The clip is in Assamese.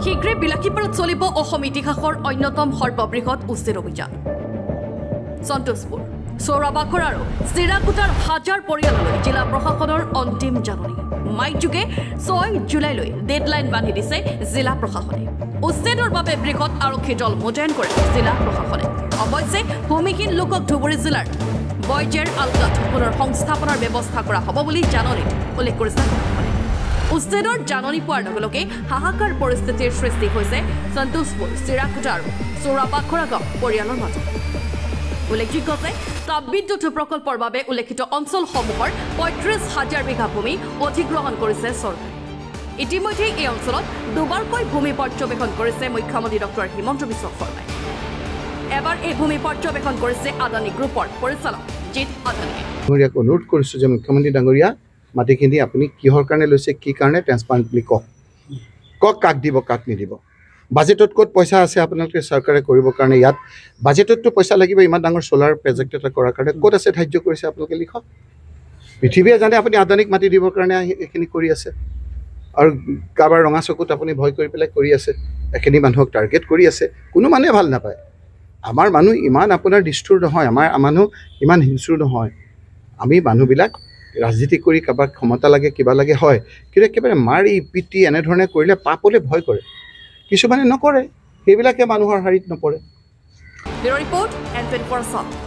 শীঘ্ৰে বিলাসীপাৰাত চলিব অসম ইতিহাসৰ অন্যতম সৰ্ববৃহৎ উচ্ছেদ অভিযান সন্তোষপুৰ চৌৰাবাখৰ আৰু চিৰাকুটাৰ হাজাৰ পৰিয়াললৈ জিলা প্ৰশাসনৰ অন্তিম জাননী মাইকযোগে 6 জুলাইলৈ ডেডলাইন বান্ধি দিছে জিলা প্ৰশাসনে উচ্ছেদৰ বাবে বৃহৎ আৰক্ষী দল মোতায়েন কৰে জিলা প্ৰশাসনে অৱশ্যে ভূমিহীন লোকক ধুবুৰী জিলাৰ বয়জেৰ আলকাত পুনৰ সংস্থাপনৰ ব্যৱস্থা কৰা হ'ব বুলি জাননীত উল্লেখ কৰিছে উচ্ছেদৰ জাননী পোৱাৰ লগে লগে হাহাকাৰ পৰিস্থিতিৰ সৃষ্টি হৈছে সন্তোষপুৰ চিৰাকুটা আৰু চৌৰাবাখৰ পৰিয়ালৰ মাজত উল্লেখযোগ্য যে তাপবিদ্যুৎ প্ৰকল্পৰ বাবে উল্লেখিত অঞ্চলসমূহৰ ৩৫,০০০ বিঘা ভূমি অধিগ্ৰহণ কৰিছে চৰকাৰে ইতিমধ্যে এই অঞ্চলত দুবাৰকৈ ভূমি পৰ্যবেক্ষণ কৰিছে মুখ্যমন্ত্ৰী ডক্টৰ হিমন্ত বিশ্ব শৰ্মাই এবাৰ এই ভূমি পৰ্যবেক্ষণ কৰিছে আদানী গ্ৰুপৰ পৰিচালক জিত আদানীয়ে অনুৰোধ কৰিছো যে মুখ্যমন্ত্ৰী ডাঙৰীয়া মাটিখিনি আপুনি কিহৰ কাৰণে লৈছে কি কাৰণে ট্ৰান্সপাৰেণ্টলি কক কাক দিব কাক নিদিব বাজেটত ক'ত পইচা আছে আপোনালোকে চৰকাৰে কৰিবৰ কাৰণে ইয়াত বাজেটততো পইচা লাগিব ইমান ডাঙৰ সোলাৰ প্ৰজেক্ট এটা কৰাৰ কাৰণে ক'ত আছে ধাৰ্য কৰিছে আপোনালোকে লিখক পৃথিৱীয়ে জানে আপুনি আদানীক মাটি দিবৰ কাৰণে এইখিনি কৰি আছে আৰু কাৰোবাৰ ৰঙা চকুত আপুনি ভয় কৰি পেলাই কৰি আছে এখিনি মানুহক টাৰ্গেট কৰি আছে কোনো মানুহে ভাল নাপায় আমাৰ মানুহ ইমান আপোনাৰ নিষ্ঠুৰ নহয় আমাৰ মানুহ ইমান হিংস্ৰ নহয় আমি মানুহবিলাক ৰাজনীতি কৰি কাৰোবাক ক্ষমতা লাগে কিবা লাগে হয় কিন্তু একেবাৰে মাৰি পিটি এনেধৰণে কৰিলে পাপলৈ ভয় কৰে কিছুমানে নকৰে সেইবিলাকে মানুহৰ হাৰিত নপৰে ব্যুৰ ৰিপৰ্ট এণ্ড 24/7